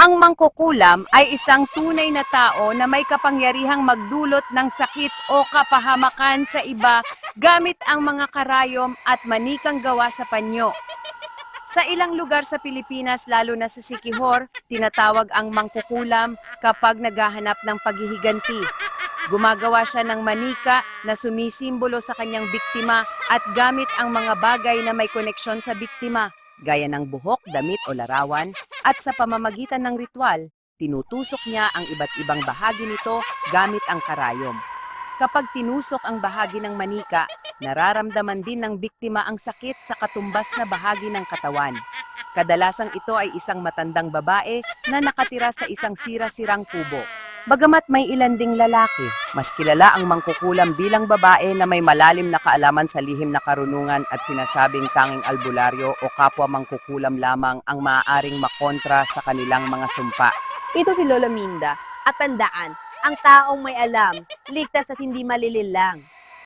Ang mangkukulam ay isang tunay na tao na may kapangyarihang magdulot ng sakit o kapahamakan sa iba gamit ang mga karayom at manikang gawa sa panyo. Sa ilang lugar sa Pilipinas, lalo na sa Siquijor, tinatawag ang mangkukulam kapag naghahanap ng paghihiganti. Gumagawa siya ng manika na sumisimbolo sa kanyang biktima at gamit ang mga bagay na may koneksyon sa biktima, gaya ng buhok, damit o larawan, at sa pamamagitan ng ritual, tinutusok niya ang iba't ibang bahagi nito gamit ang karayom. Kapag tinusok ang bahagi ng manika, nararamdaman din ng biktima ang sakit sa katumbas na bahagi ng katawan. Kadalasang ito ay isang matandang babae na nakatira sa isang sira-sirang kubo. Bagamat may ilan ding lalaki, mas kilala ang mangkukulam bilang babae na may malalim na kaalaman sa lihim na karunungan at sinasabing tanging albularyo o kapwa mangkukulam lamang ang maaaring makontra sa kanilang mga sumpa. Ito si Lola Minda. At tandaan, ang taong may alam, ligtas at hindi malililang.